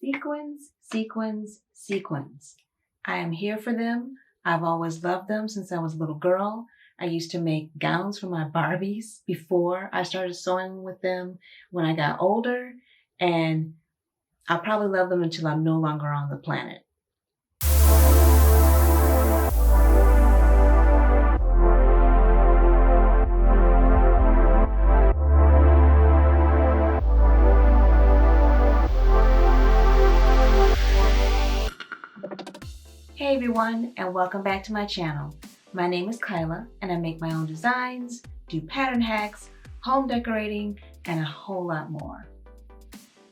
Sequins, sequins, sequins. I am here for them. I've always loved them since I was a little girl. I used to make gowns for my Barbies before I started sewing with them when I got older, and I'll probably love them until I'm no longer on the planet. Hey everyone, and welcome back to my channel. My name is Kyla, and I make my own designs, do pattern hacks, home decorating, and a whole lot more.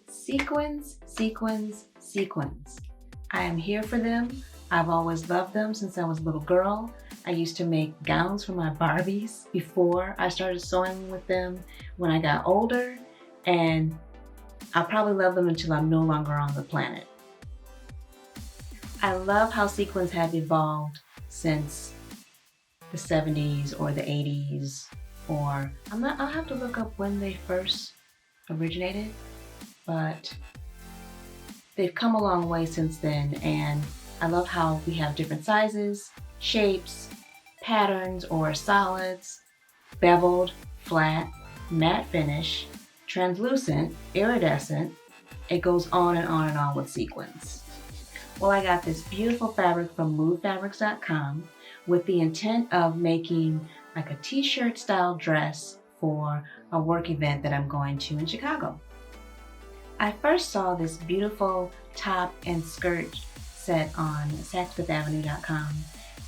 Sequins, sequins, sequins. I am here for them. I've always loved them since I was a little girl. I used to make gowns for my Barbies before I started sewing with them when I got older, and I'll probably love them until I'm no longer on the planet. I love how sequins have evolved since the 70s or the 80s, or I'll have to look up when they first originated, but they've come a long way since then, and I love how we have different sizes, shapes, patterns or solids, beveled, flat, matte finish, translucent, iridescent. It goes on and on and on with sequins. Well, I got this beautiful fabric from movefabrics.com with the intent of making like a t-shirt style dress for a work event that I'm going to in Chicago. I first saw this beautiful top and skirt set on saxfifthavenue.com,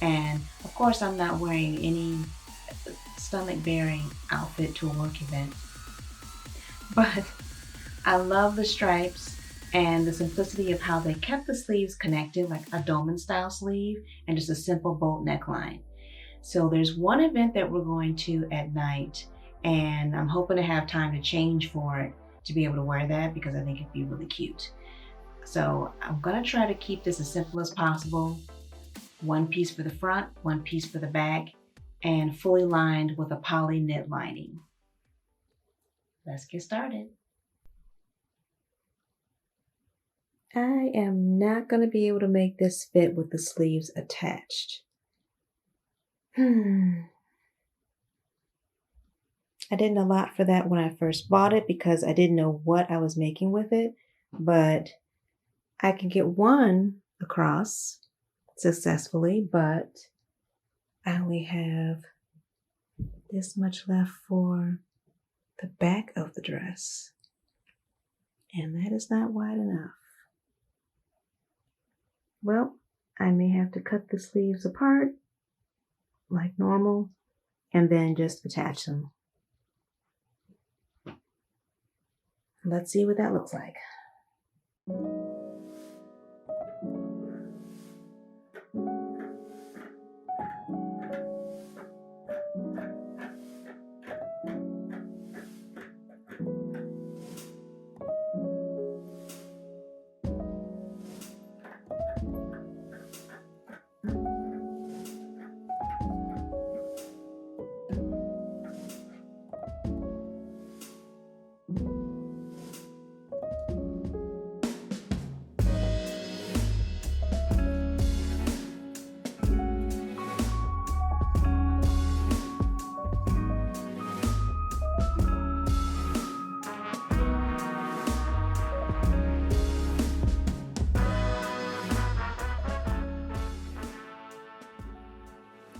and of course I'm not wearing any stomach bearing outfit to a work event, but I love the stripes and the simplicity of how they kept the sleeves connected, like a dolman style sleeve and just a simple bolt neckline. So there's one event that we're going to at night, and I'm hoping to have time to change for it to be able to wear that because I think it'd be really cute. So I'm gonna try to keep this as simple as possible. One piece for the front, one piece for the back, and fully lined with a poly knit lining. Let's get started. I am not going to be able to make this fit with the sleeves attached. I didn't allot for that when I first bought it because I didn't know what I was making with it, but I can get one across successfully, but I only have this much left for the back of the dress, and that is not wide enough. Well, I may have to cut the sleeves apart like normal and then just attach them. Let's see what that looks like.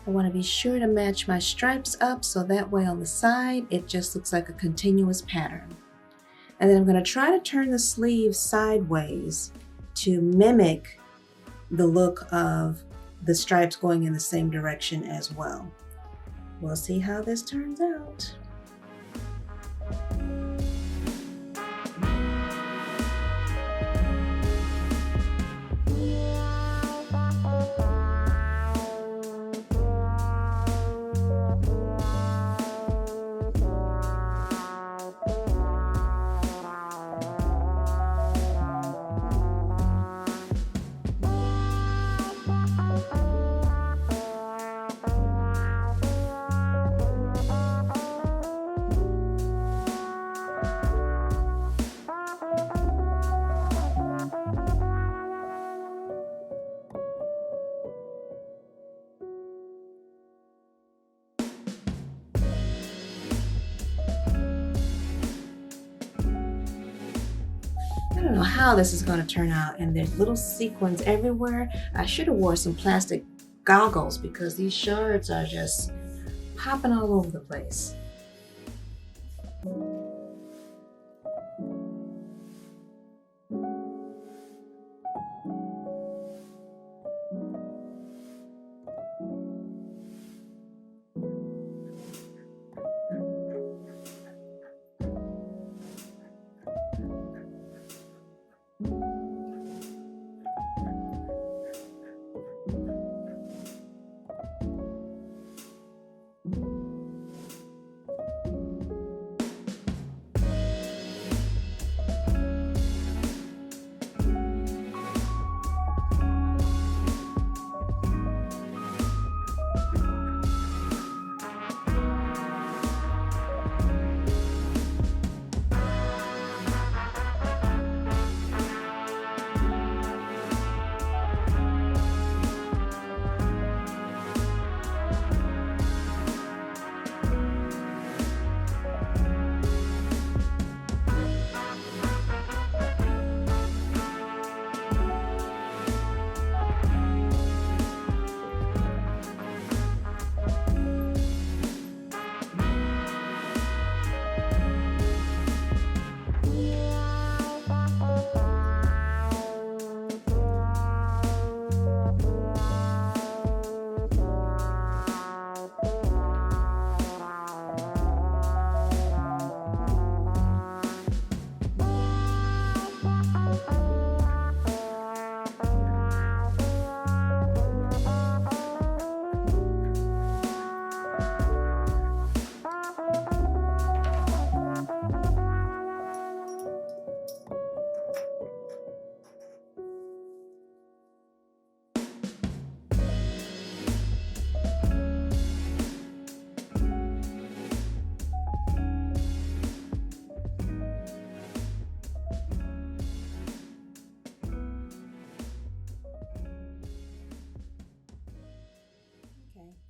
I want to be sure to match my stripes up so that way on the side it just looks like a continuous pattern. And then I'm going to try to turn the sleeves sideways to mimic the look of the stripes going in the same direction as well. We'll see how this turns out. don't know how this is going to turn out, and there's little sequins everywhere. I should have wore some plastic goggles because these shards are just popping all over the place.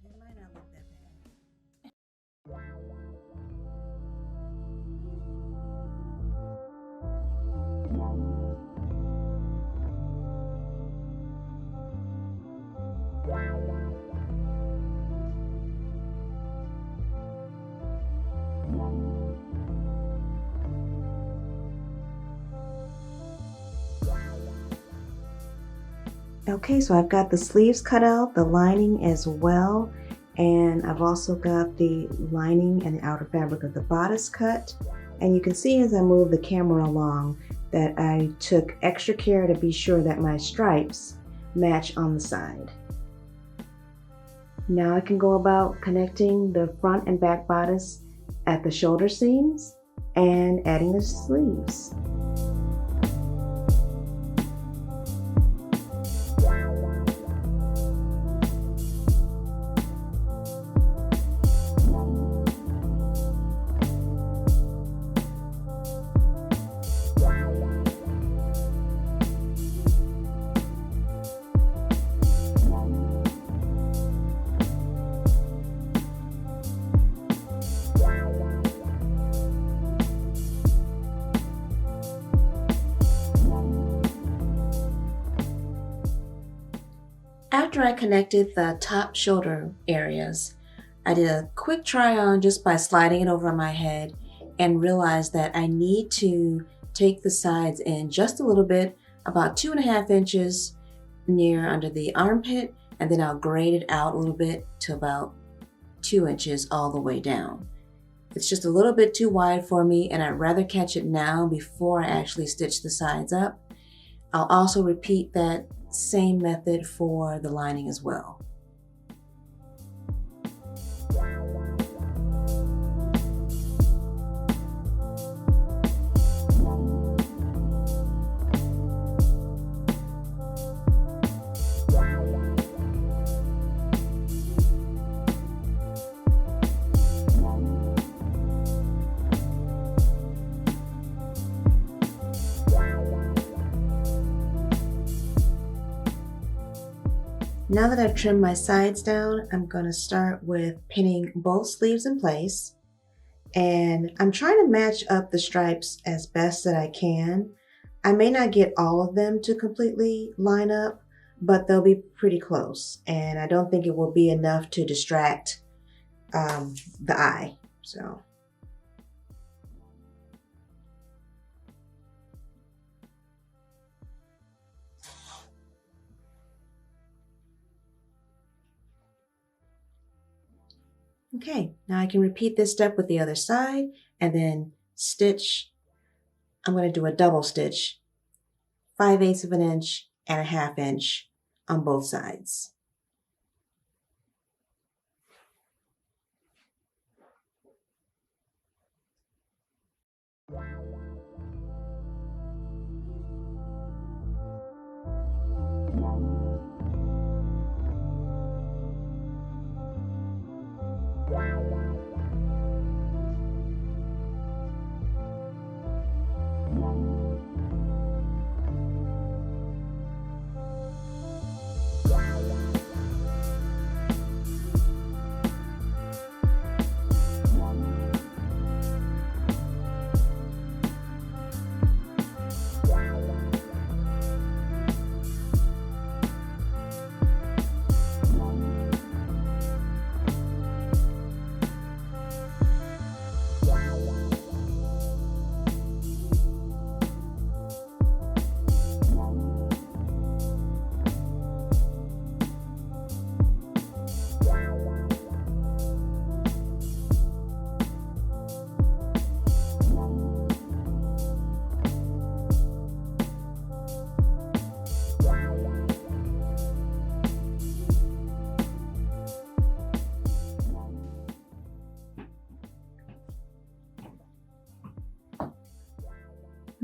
It might not look that Okay, so I've got the sleeves cut out, the lining as well, and I've also got the lining and the outer fabric of the bodice cut. And you can see as I move the camera along that I took extra care to be sure that my stripes match on the side. Now I can go about connecting the front and back bodice at the shoulder seams and adding the sleeves. After I connected the top shoulder areas, I did a quick try on just by sliding it over my head and realized that I need to take the sides in just a little bit, about 2.5 inches near under the armpit, and then I'll grade it out a little bit to about 2 inches all the way down. It's just a little bit too wide for me, and I'd rather catch it now before I actually stitch the sides up. I'll also repeat that same method for the lining as well. Now that I've trimmed my sides down, I'm going to start with pinning both sleeves in place. And I'm trying to match up the stripes as best that I can. I may not get all of them to completely line up, but they'll be pretty close. And I don't think it will be enough to distract the eye. So. Okay, now I can repeat this step with the other side and then stitch. I'm going to do a double stitch, 5/8 of an inch and a 1/2 inch on both sides.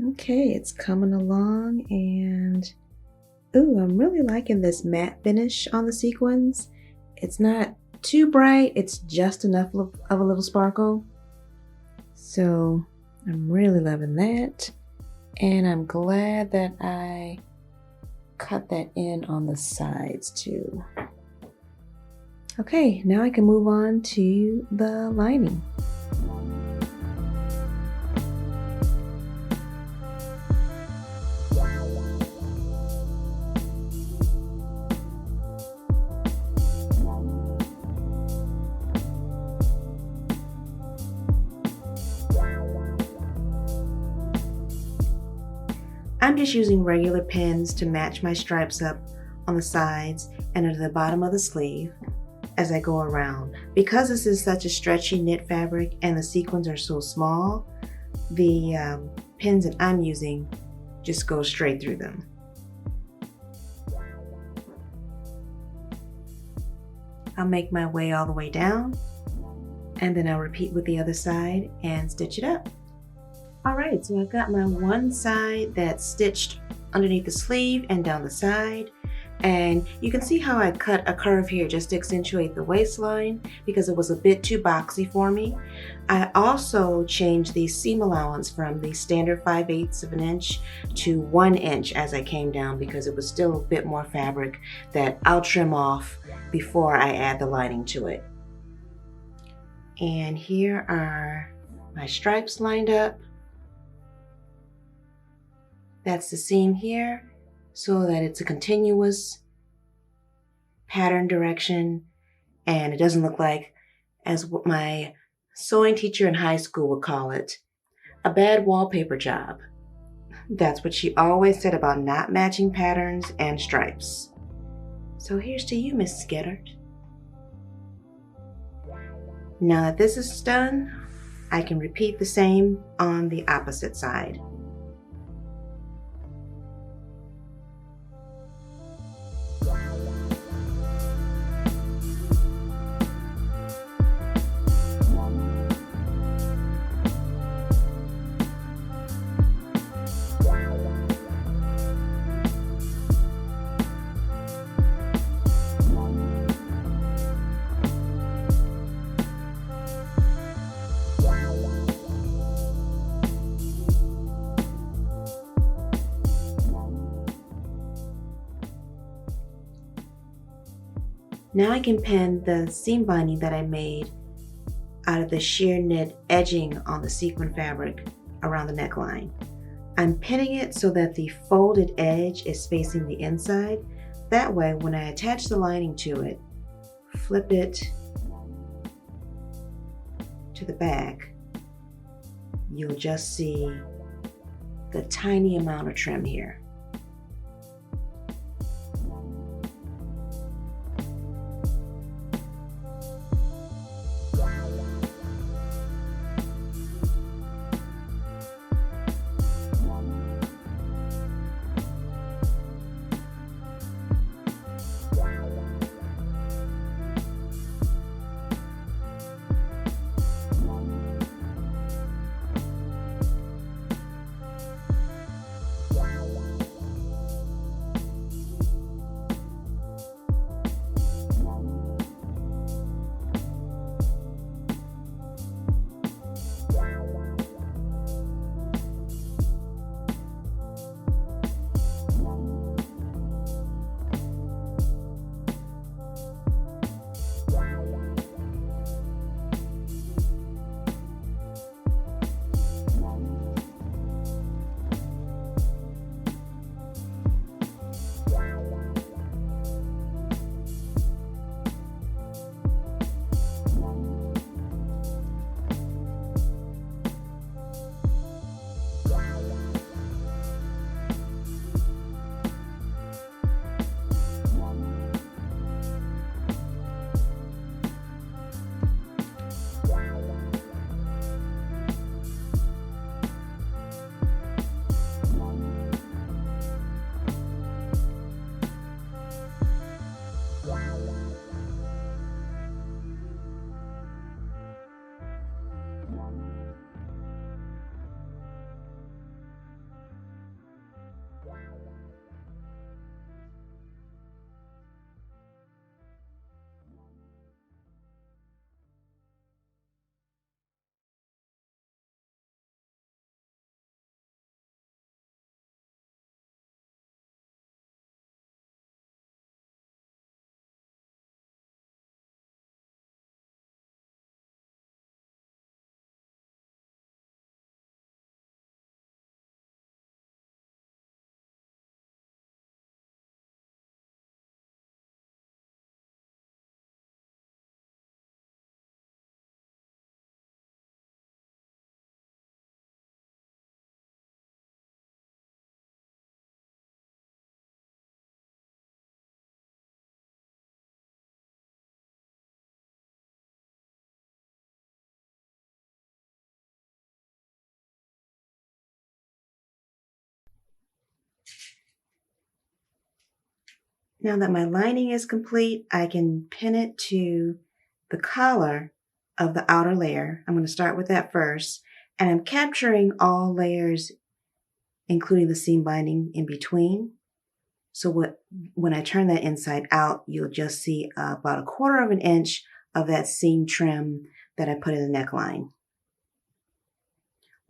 Okay, it's coming along, and ooh, I'm really liking this matte finish on the sequins. It's not too bright, it's just enough of a little sparkle. So I'm really loving that. And I'm glad that I cut that in on the sides too. Okay, now I can move on to the lining. I'm just using regular pins to match my stripes up on the sides and at the bottom of the sleeve as I go around. Because this is such a stretchy knit fabric and the sequins are so small, the pins that I'm using just go straight through them. I'll make my way all the way down, and then I'll repeat with the other side and stitch it up. All right, so I've got my one side that's stitched underneath the sleeve and down the side. And you can see how I cut a curve here just to accentuate the waistline because it was a bit too boxy for me. I also changed the seam allowance from the standard 5/8 of an inch to 1 inch as I came down because it was still a bit more fabric that I'll trim off before I add the lining to it. And here are my stripes lined up. That's the seam here, so that it's a continuous pattern direction and it doesn't look like, as what my sewing teacher in high school would call it, a bad wallpaper job. That's what she always said about not matching patterns and stripes. So here's to you, Miss Geddard. Now that this is done, I can repeat the same on the opposite side. Now I can pin the seam binding that I made out of the sheer knit edging on the sequin fabric around the neckline. I'm pinning it so that the folded edge is facing the inside. That way, when I attach the lining to it, flip it to the back, you'll just see the tiny amount of trim here. Now that my lining is complete, I can pin it to the collar of the outer layer. I'm going to start with that first, and I'm capturing all layers, including the seam binding in between. So when I turn that inside out, you'll just see about 1/4 of an inch of that seam trim that I put in the neckline.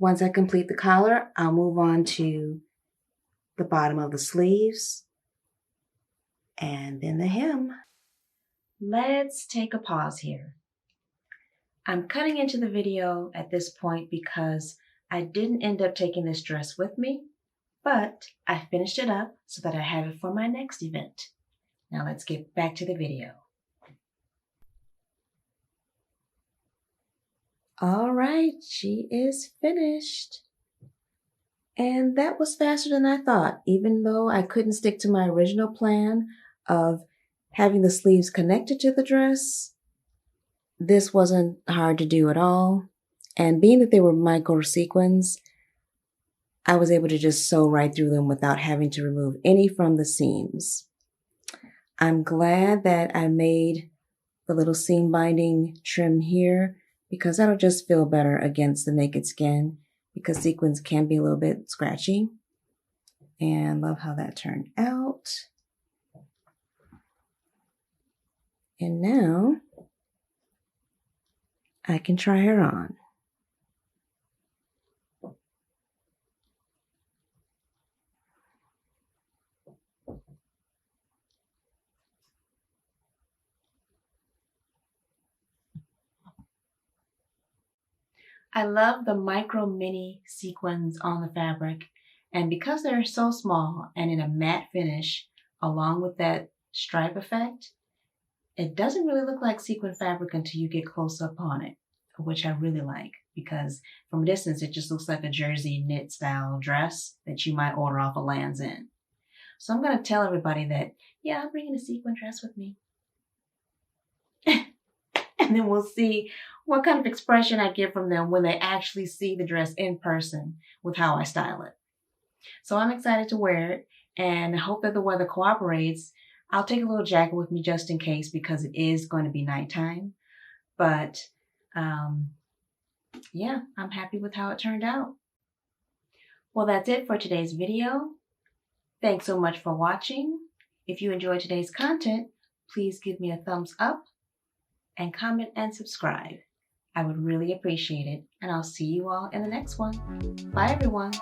Once I complete the collar, I'll move on to the bottom of the sleeves and then the hem. Let's take a pause here. I'm cutting into the video at this point because I didn't end up taking this dress with me, but I finished it up so that I have it for my next event. Now let's get back to the video. All right, she is finished. And that was faster than I thought, even though I couldn't stick to my original plan of having the sleeves connected to the dress. This wasn't hard to do at all. And being that they were micro sequins, I was able to just sew right through them without having to remove any from the seams. I'm glad that I made the little seam binding trim here because that'll just feel better against the naked skin because sequins can be a little bit scratchy. And love how that turned out. And now I can try her on. I love the micro mini sequins on the fabric, And because they're so small and in a matte finish, along with that stripe effect, it doesn't really look like sequin fabric until you get close up on it, which I really like because from a distance, it just looks like a jersey knit style dress that you might order off a Lands End. So I'm going to tell everybody that, yeah, I'm bringing a sequin dress with me. And then we'll see what kind of expression I get from them when they actually see the dress in person with how I style it. So I'm excited to wear it and I hope that the weather cooperates. I'll take a little jacket with me just in case because it is going to be nighttime. But yeah, I'm happy with how it turned out. Well, that's it for today's video. Thanks so much for watching. If you enjoyed today's content, please give me a thumbs up and comment and subscribe. I would really appreciate it. And I'll see you all in the next one. Bye, everyone.